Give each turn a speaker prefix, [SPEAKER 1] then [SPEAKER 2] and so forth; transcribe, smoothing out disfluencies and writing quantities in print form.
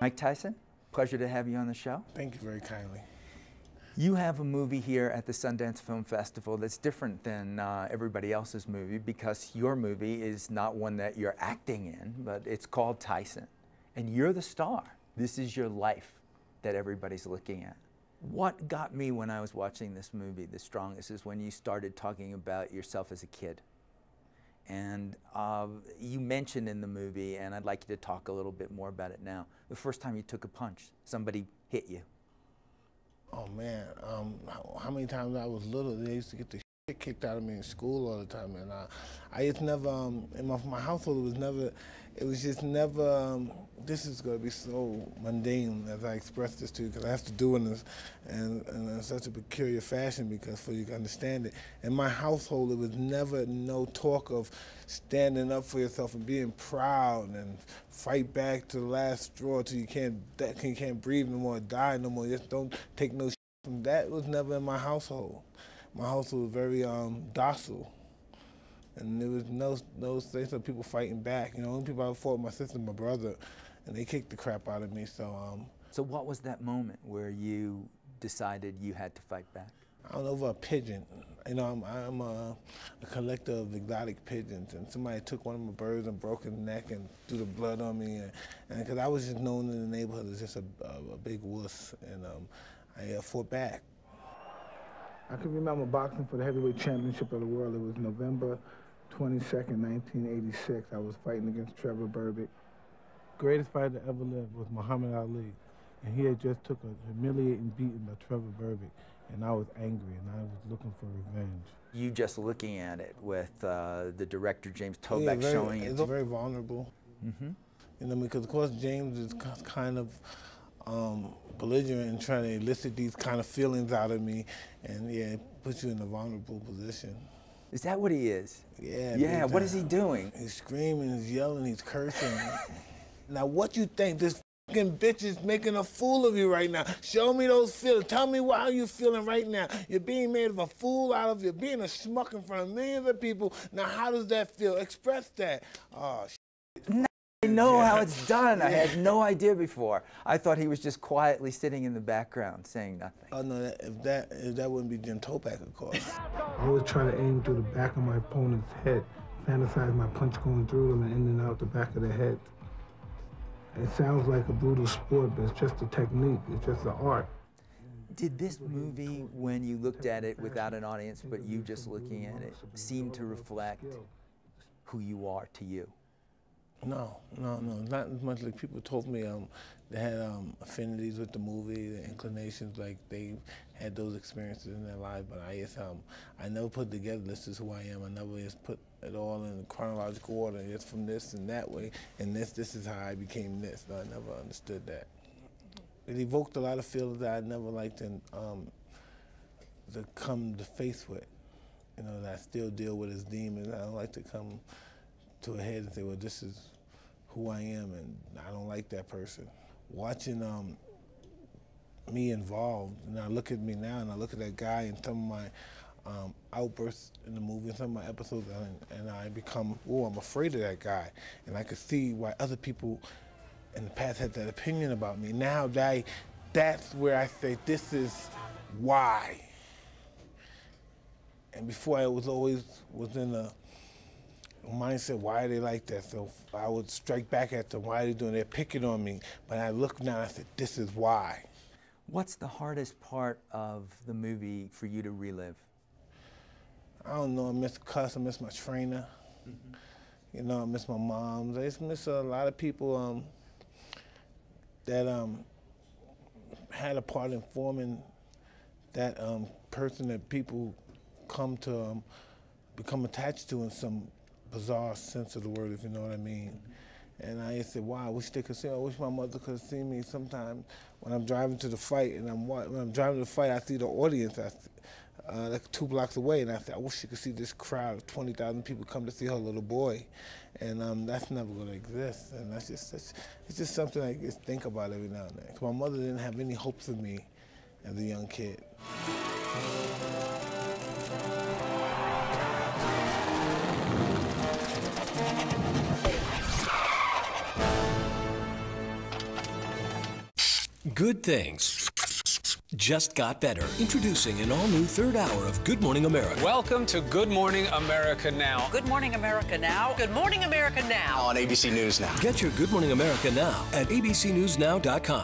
[SPEAKER 1] Mike Tyson, pleasure to have you on the show.
[SPEAKER 2] Thank you very kindly.
[SPEAKER 1] You have a movie here at the Sundance Film Festival that's different than everybody else's movie, because your movie is not one that you're acting in, but it's called Tyson. And you're the star. This is your life that everybody's looking at. What got me when I was watching this movie the strongest is when you started talking about yourself as a kid. And you mentioned in the movie, and I'd like you to talk a little bit more about it now, the first time you took a punch, somebody hit you.
[SPEAKER 2] Oh man, how many times I was little, they used to get the shit kicked out of me in school all the time, and I just never, in my household, it was just never, this is going to be so mundane as I express this to you, because I have to do this in such a peculiar fashion, because for you to understand it. In my household, it was never no talk of standing up for yourself and being proud and fight back to the last straw till you can't breathe no more, die no more, just don't take no shit from that. Was never in my household. My household was very docile. And there was no sense of people fighting back. You know, only people I fought with my sister and my brother, and they kicked the crap out of me. So
[SPEAKER 1] what was that moment where you decided you had to fight back?
[SPEAKER 2] I don't know, over a pigeon. You know, I'm a collector of exotic pigeons, and somebody took one of my birds and broke his neck and threw the blood on me, and because I was just known in the neighborhood as just a big wuss, and I fought back.
[SPEAKER 3] I can remember boxing for the heavyweight championship of the world. It was November 22nd, 1986. I was fighting against Trevor Berbick. Greatest fighter to ever live was Muhammad Ali. And he had just took a humiliating beating by Trevor Berbick. And I was angry, and I was looking for revenge.
[SPEAKER 1] You just looking at it with the director, James Toback, showing it.
[SPEAKER 2] It's very vulnerable.
[SPEAKER 1] Mm-hmm.
[SPEAKER 2] You know, because of course James is kind of belligerent and trying to elicit these kind of feelings out of me, and yeah, it puts you in a vulnerable position.
[SPEAKER 1] Is that what he is?
[SPEAKER 2] Yeah.
[SPEAKER 1] Yeah, what is he doing?
[SPEAKER 2] He's screaming, he's yelling, he's cursing. Now what you think, this fucking bitch is making a fool of you right now. Show me those feelings, tell me how you feeling right now. You're being made of a fool out of, you're being a schmuck in front of millions of people. Now how does that feel? Express that. Oh, shit.
[SPEAKER 1] I know how it's done. I had no idea before. I thought he was just quietly sitting in the background saying nothing.
[SPEAKER 2] Oh no, if that wouldn't be Jim Toback, of course.
[SPEAKER 3] I always try to aim through the back of my opponent's head, fantasize my punch going through them and in and out the back of the head. It sounds like a brutal sport, but it's just a technique, it's just an art.
[SPEAKER 1] Did this movie, when you looked at it without an audience, but you just looking at it, seem to reflect who you are to you?
[SPEAKER 2] No, not as much. Like people told me they had affinities with the movie, the inclinations, like they had those experiences in their life. But I never put together, this is who I am. I never just put it all in chronological order. It's from this and that way, and this is how I became this. No, I never understood that. It evoked a lot of feelings that I never liked to come to face with. You know, that I still deal with as demons. I don't like to come to a head and say, well, this is who I am, and I don't like that person. Watching me involved, and I look at me now, and I look at that guy and some of my outbursts in the movie, and some of my episodes, and I become, oh, I'm afraid of that guy. And I could see why other people in the past had that opinion about me. Now that's where I say, this is why. And before I was in a mindset, why are they like that? So I would strike back at them, why are they doing? They're picking on me. But I look now and I said, this is why.
[SPEAKER 1] What's the hardest part of the movie for you to relive?
[SPEAKER 2] I don't know, I miss cuss, I miss my trainer. Mm-hmm. You know, I miss my mom. I just miss a lot of people that had a part in forming that person that people come to become attached to in some bizarre sense of the word, if you know what I mean. And I said, wow, I wish they could see me. I wish my mother could see me sometimes when I'm driving to the fight, and when I'm driving to the fight, I see the audience like 2 blocks away, and I said, I wish you could see this crowd of 20,000 people come to see her little boy. And that's never going to exist. And it's just something I just think about every now and then. 'Cause my mother didn't have any hopes of me as a young kid.
[SPEAKER 4] Good things just got better. Introducing an all-new third hour of Good Morning America.
[SPEAKER 5] Welcome to Good Morning America Now.
[SPEAKER 6] Good Morning America Now. Good Morning America Now.
[SPEAKER 7] On ABC News Now.
[SPEAKER 4] Get your Good Morning America now at abcnewsnow.com.